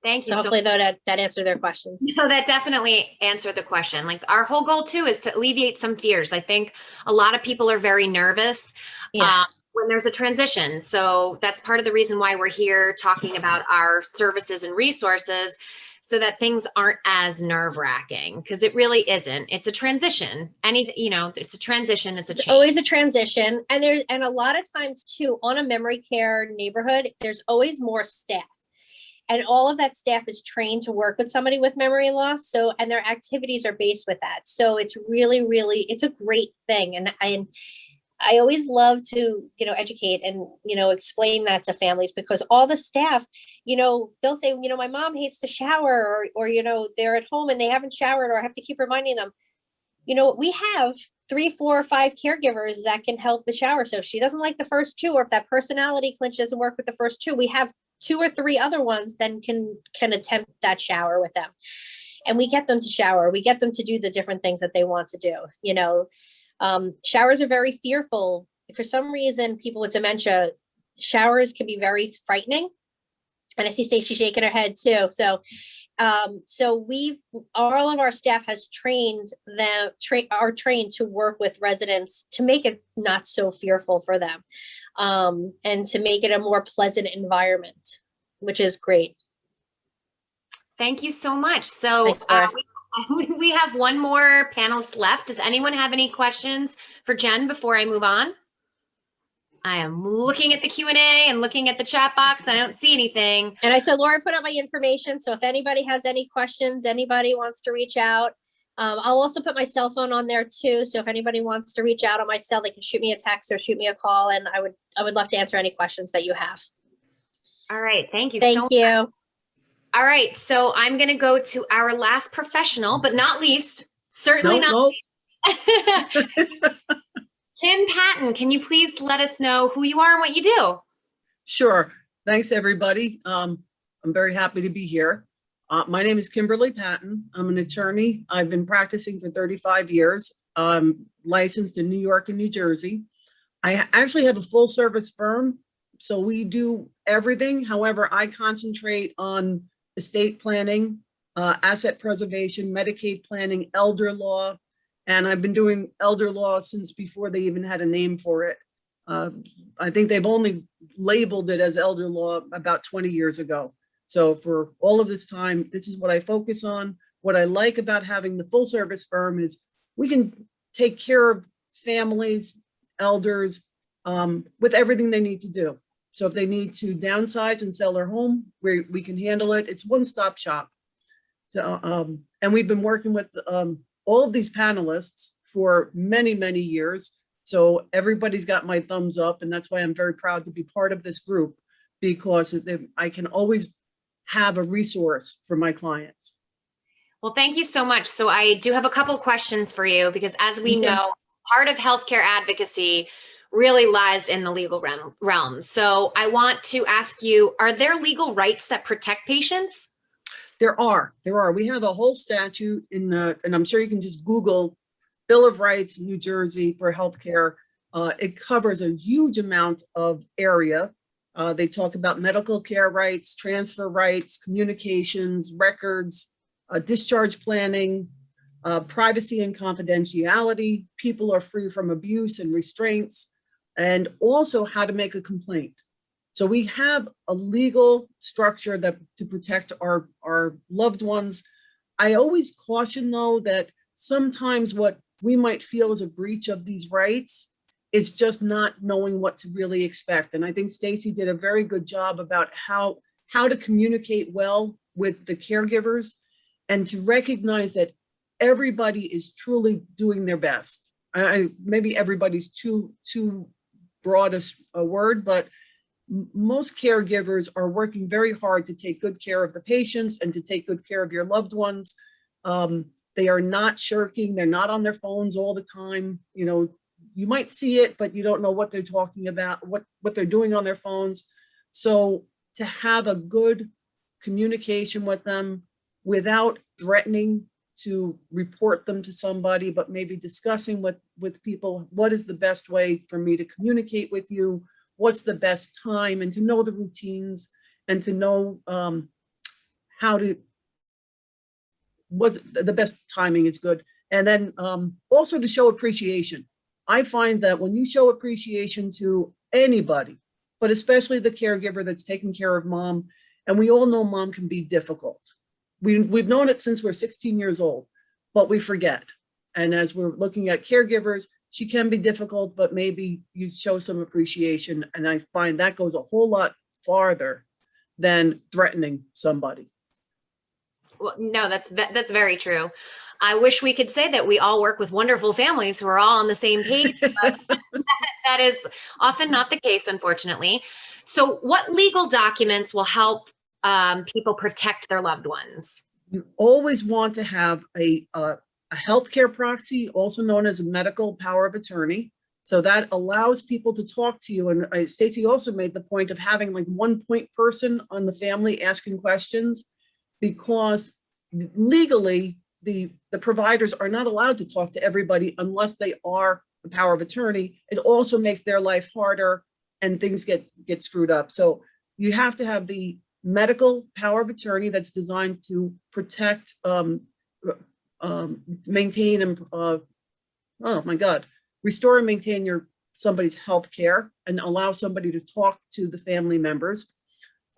Thank you. So hopefully that answered their question. So that definitely answered the question. Like our whole goal too is to alleviate some fears. I think a lot of people are very nervous when there's a transition. So that's part of the reason why we're here talking about our services and resources, so that things aren't as nerve-wracking, because it really isn't. It's a transition. It's a transition. It's a change. It's always a transition. And a lot of times too, on a memory care neighborhood, there's always more staff. And all of that staff is trained to work with somebody with memory loss. So, and their activities are based with that. So it's really, really, it's a great thing. And I always love to, educate and, explain that to families, because all the staff, they'll say, my mom hates to shower, or, they're at home and they haven't showered, or I have to keep reminding them. We have 3, 4, or 5 caregivers that can help the shower. So if she doesn't like the first 2, or if that personality clinch doesn't work with the first 2, we have 2 or 3 other ones then can attempt that shower with them. And we get them to shower. We get them to do the different things that they want to do. Showers are very fearful. For some reason, people with dementia, showers can be very frightening. And I see Stacey shaking her head too. So all of our staff has trained them, are trained to work with residents to make it not so fearful for them, and to make it a more pleasant environment, which is great. Thank you so much. So Thanks, Laura. we have one more panelist left. Does anyone have any questions for Jen before I move on? I am looking at the Q&A and looking at the chat box. I don't see anything. And I said, Laura put up my information. So if anybody has any questions, anybody wants to reach out, I'll also put my cell phone on there too. So if anybody wants to reach out on my cell, they can shoot me a text or shoot me a call, and I would love to answer any questions that you have. All right. Thank you. Thank you. All right. So I'm going to go to our last professional, but not least, certainly not least. Kim Paton, can you please let us know who you are and what you do? Sure. Thanks, everybody. I'm very happy to be here. My name is Kimberly Paton. I'm an attorney. I've been practicing for 35 years. I'm licensed in New York and New Jersey. I actually have a full service firm, so we do everything. However, I concentrate on estate planning, asset preservation, Medicaid planning, elder law, and I've been doing elder law since before they even had a name for it. I think they've only labeled it as elder law about 20 years ago. So for all of this time, this is what I focus on. What I like about having the full service firm is we can take care of families, elders, with everything they need to do. So if they need to downsize and sell their home, we can handle it. It's one-stop shop. So, and we've been working with all of these panelists for many, many years. So everybody's got my thumbs up, and that's why I'm very proud to be part of this group, because I can always have a resource for my clients. Well, thank you so much. So I do have a couple questions for you, because as we know, part of healthcare advocacy really lies in the legal realm. So I want to ask you, are there legal rights that protect patients? There are. We have a whole statute in and I'm sure you can just Google Bill of Rights, New Jersey for healthcare. It covers a huge amount of area. They talk about medical care rights, transfer rights, communications, records, discharge planning, privacy and confidentiality. People are free from abuse and restraints, and also how to make a complaint. So we have a legal structure to protect our loved ones. I always caution, though, that sometimes what we might feel is a breach of these rights is just not knowing what to really expect. And I think Stacey did a very good job about how to communicate well with the caregivers and to recognize that everybody is truly doing their best. Maybe everybody's too broad a word, but most caregivers are working very hard to take good care of the patients and to take good care of your loved ones. They are not shirking. They're not on their phones all the time. You know, you might see it, but you don't know what they're talking about, what they're doing on their phones. So to have a good communication with them without threatening to report them to somebody, but maybe discussing with people, what is the best way for me to communicate with you? What's the best time, and to know the routines and to know what the best timing is good. And then also to show appreciation. I find that when you show appreciation to anybody, but especially the caregiver that's taking care of mom, and we all know mom can be difficult. We've known it since we're 16 years old, but we forget. And as we're looking at caregivers, she can be difficult, but maybe you show some appreciation. And I find that goes a whole lot farther than threatening somebody. Well, no, that's very true. I wish we could say that we all work with wonderful families who are all on the same page, but that is often not the case, unfortunately. So what legal documents will help people protect their loved ones? You always want to have a healthcare proxy, also known as a medical power of attorney. So that allows people to talk to you. And Stacey also made the point of having like one point person on the family asking questions, because legally the providers are not allowed to talk to everybody unless they are the power of attorney, it also makes their life harder and things get screwed up. So you have to have the medical power of attorney that's designed to protect, maintain, and oh my God, restore and maintain somebody's health care and allow somebody to talk to the family members.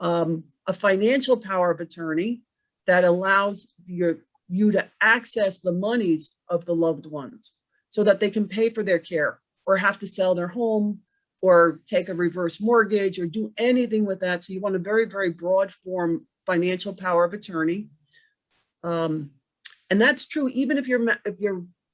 A financial power of attorney that allows you to access the monies of the loved ones so that they can pay for their care or have to sell their home or take a reverse mortgage or do anything with that. So you want a very, very broad form financial power of attorney. And that's true even if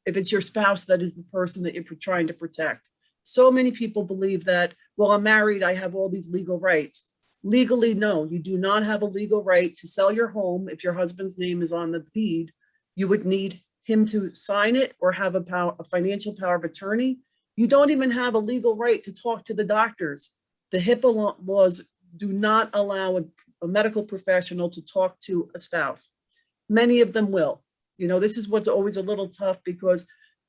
it's your spouse that is the person that you're trying to protect. So many people believe that, well, I'm married, I have all these legal rights. Legally, no, you do not have a legal right to sell your home if your husband's name is on the deed. You would need him to sign it or have a financial power of attorney. You don't even have a legal right to talk to the doctors. The HIPAA laws do not allow a medical professional to talk to a spouse. Many of them will. You know, this is what's always a little tough because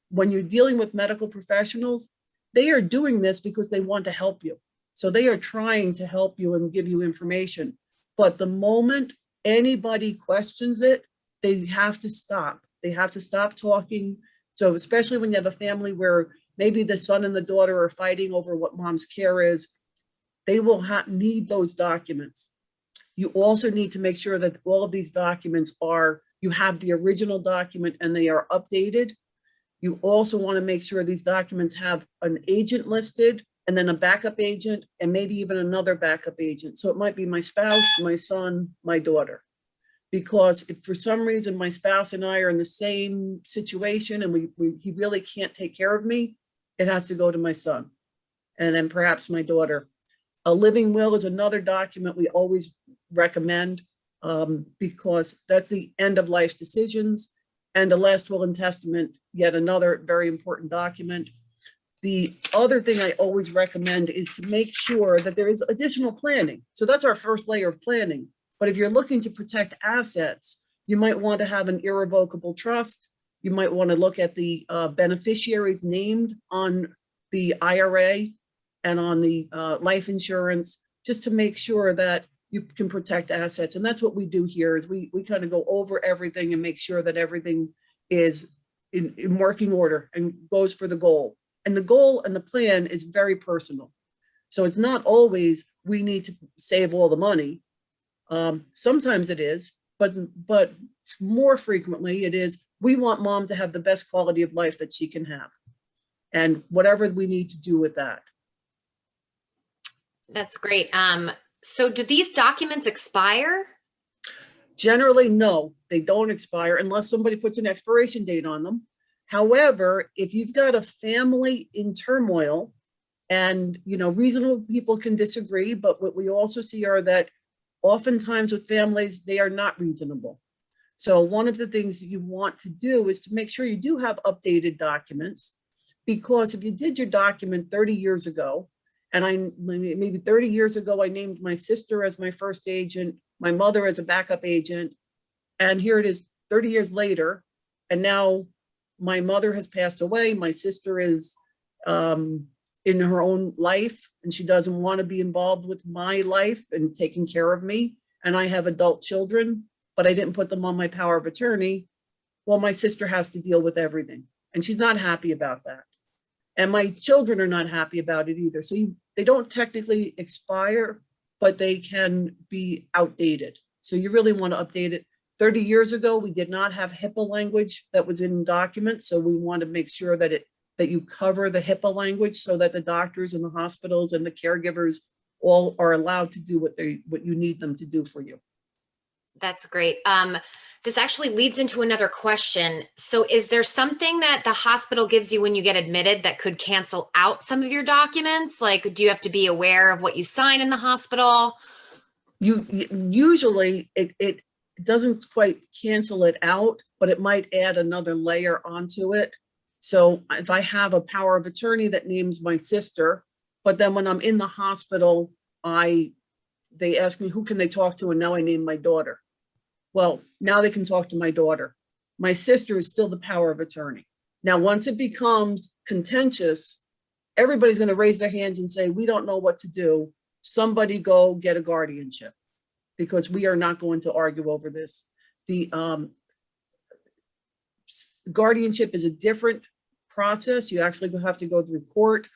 when you're dealing with medical professionals, they are doing this because they want to help you. So they are trying to help you and give you information. But the moment anybody questions it, they have to stop. They have to stop talking. So especially when you have a family where maybe the son and the daughter are fighting over what mom's care is, they will need those documents. You also need to make sure that all of these documents you have the original document and they are updated. You also want to make sure these documents have an agent listed and then a backup agent and maybe even another backup agent. So it might be my spouse, my son, my daughter. Because if for some reason my spouse and I are in the same situation and he really can't take care of me, it has to go to my son and then perhaps my daughter. A living will is another document we always recommend because that's the end of life decisions. And a last will and testament, yet another very important document. The other thing I always recommend is to make sure that there is additional planning. So that's our first layer of planning. But if you're looking to protect assets, you might want to have an irrevocable trust. You might want to look at the beneficiaries named on the IRA and on the life insurance, just to make sure that you can protect assets. And that's what we do here is we kind of go over everything and make sure that everything is in working order and goes for the goal. And the goal and the plan is very personal. So it's not always we need to save all the money. Sometimes it is, but more frequently it is we want mom to have the best quality of life that she can have. And whatever we need to do with that. That's great. So do these documents expire? Generally, no, they don't expire unless somebody puts an expiration date on them. However, if you've got a family in turmoil and, you know, reasonable people can disagree, but what we also see are that oftentimes with families, they are not reasonable. So one of the things you want to do is to make sure you do have updated documents, because if you did your document 30 years ago, and maybe 30 years ago, I named my sister as my first agent, my mother as a backup agent, and here it is 30 years later, and now my mother has passed away, my sister is in her own life, and she doesn't want to be involved with my life and taking care of me, and I have adult children, but I didn't put them on my power of attorney. Well, my sister has to deal with everything, and she's not happy about that. And my children are not happy about it either. So they don't technically expire, but they can be outdated. So you really want to update it. 30 years ago, we did not have HIPAA language that was in documents. So we want to make sure that you cover the HIPAA language so that the doctors and the hospitals and the caregivers all are allowed to do what you need them to do for you. That's great. This actually leads into another question. So is there something that the hospital gives you when you get admitted that could cancel out some of your documents? Like, do you have to be aware of what you sign in the hospital? Usually it doesn't quite cancel it out, but it might add another layer onto it. So if I have a power of attorney that names my sister, but then when I'm in the hospital, they ask me, who can they talk to? And now I name my daughter. Well, now they can talk to my daughter. My sister is still the power of attorney. Now, once it becomes contentious, everybody's going to raise their hands and say, we don't know what to do. Somebody go get a guardianship, because we are not going to argue over this. The guardianship is a different process. You actually have to go through court,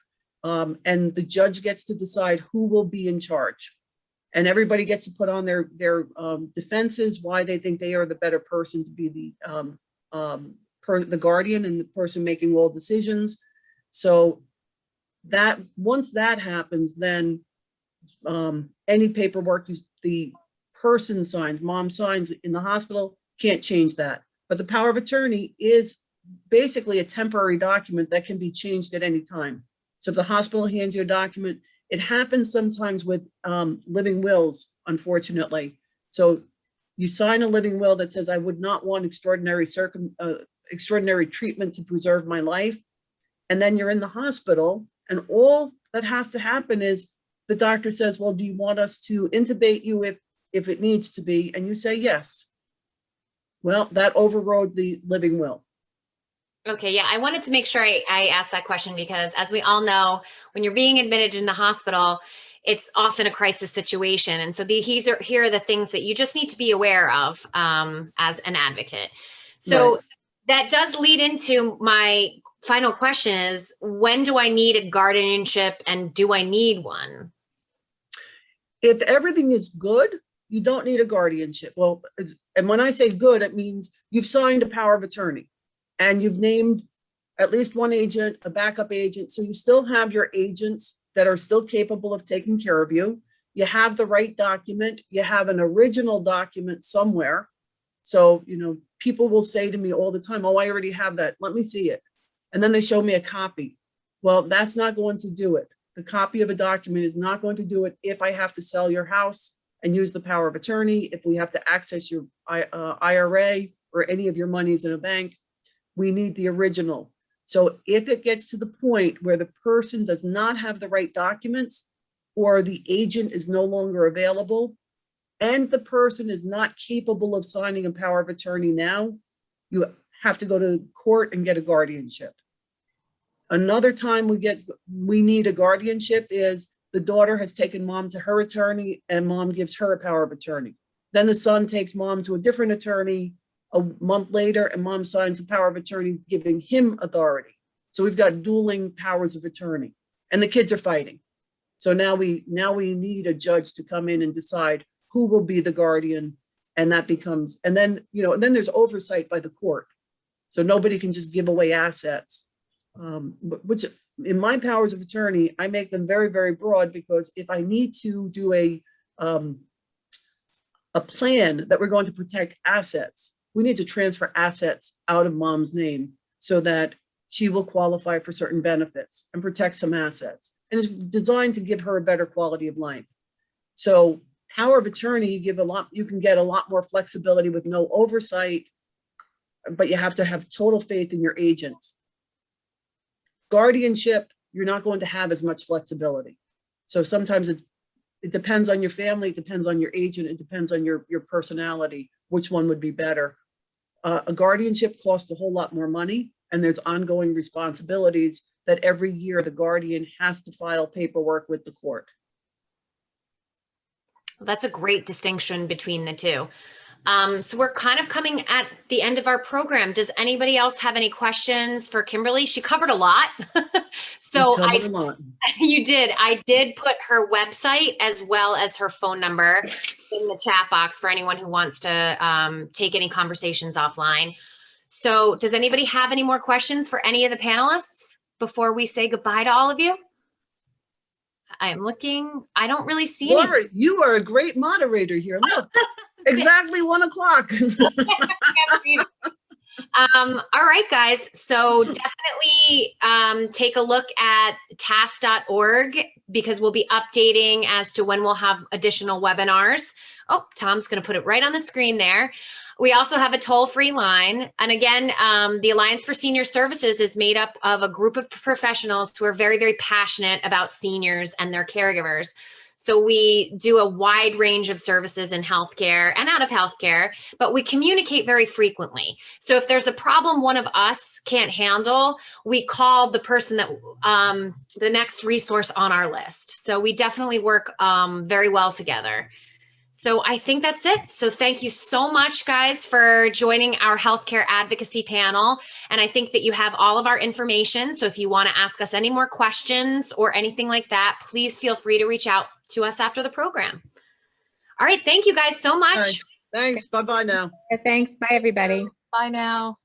and the judge gets to decide who will be in charge. And everybody gets to put on their defenses, why they think they are the better person to be the guardian and the person making all decisions. So that once that happens, then any paperwork the person signs, mom signs in the hospital, can't change that. But the power of attorney is basically a temporary document that can be changed at any time. So if the hospital hands you a document, it happens sometimes with living wills, unfortunately. So you sign a living will that says, I would not want extraordinary treatment to preserve my life. And then you're in the hospital, and all that has to happen is the doctor says, well, do you want us to intubate you if it needs to be? And you say yes. Well, that overrode the living will. Okay, yeah, I wanted to make sure I asked that question because, as we all know, when you're being admitted in the hospital, it's often a crisis situation. And so here are the things that you just need to be aware of as an advocate. So Right. That does lead into my final question is, when do I need a guardianship and do I need one? If everything is good, you don't need a guardianship. Well, and when I say good, it means you've signed a power of attorney and you've named at least one agent, a backup agent. So you still have your agents that are still capable of taking care of you. You have the right document. You have an original document somewhere. So, people will say to me all the time, oh, I already have that. Let me see it. And then they show me a copy. Well, that's not going to do it. The copy of a document is not going to do it if I have to sell your house and use the power of attorney, if we have to access your IRA or any of your monies in a bank, we need the original. So if it gets to the point where the person does not have the right documents, or the agent is no longer available, and the person is not capable of signing a power of attorney now, you have to go to court and get a guardianship. Another time we need a guardianship is the daughter has taken mom to her attorney and mom gives her a power of attorney. Then the son takes mom to a different attorney a month later and mom signs the power of attorney giving him authority. So we've got dueling powers of attorney and the kids are fighting. So now we need a judge to come in and decide who will be the guardian, and that becomes, and then there's oversight by the court. So nobody can just give away assets, which in my powers of attorney, I make them very, very broad, because if I need to do a plan that we're going to protect assets, we need to transfer assets out of mom's name so that she will qualify for certain benefits and protect some assets. And it's designed to give her a better quality of life. So power of attorney, you can get a lot more flexibility with no oversight, but you have to have total faith in your agents. Guardianship, you're not going to have as much flexibility. So sometimes it depends on your family, it depends on your agent, it depends on your personality, which one would be better. A guardianship costs a whole lot more money, and there's ongoing responsibilities that every year the guardian has to file paperwork with the court. That's a great distinction between the two. So we're kind of coming at the end of our program. Does anybody else have any questions for Kimberly? She covered a lot. You did. I did put her website as well as her phone number in the chat box for anyone who wants to take any conversations offline. So does anybody have any more questions for any of the panelists before we say goodbye to all of you? I'm looking. I don't really see any. Laura, you are a great moderator here. Look, exactly 1 o'clock. All right, guys. So definitely take a look at task.org, because we'll be updating as to when we'll have additional webinars. Oh, Tom's going to put it right on the screen there. We also have a toll-free line. And again, the Alliance for Senior Services is made up of a group of professionals who are very, very passionate about seniors and their caregivers. So we do a wide range of services in healthcare and out of healthcare, but we communicate very frequently. So if there's a problem one of us can't handle, we call the person that the next resource on our list. So we definitely work very well together. So I think that's it. So thank you so much, guys, for joining our healthcare advocacy panel. And I think that you have all of our information. So if you want to ask us any more questions or anything like that, please feel free to reach out to us after the program. All right. Thank you guys so much. All right. Thanks. Bye-bye now. Thanks. Bye, everybody. Bye now.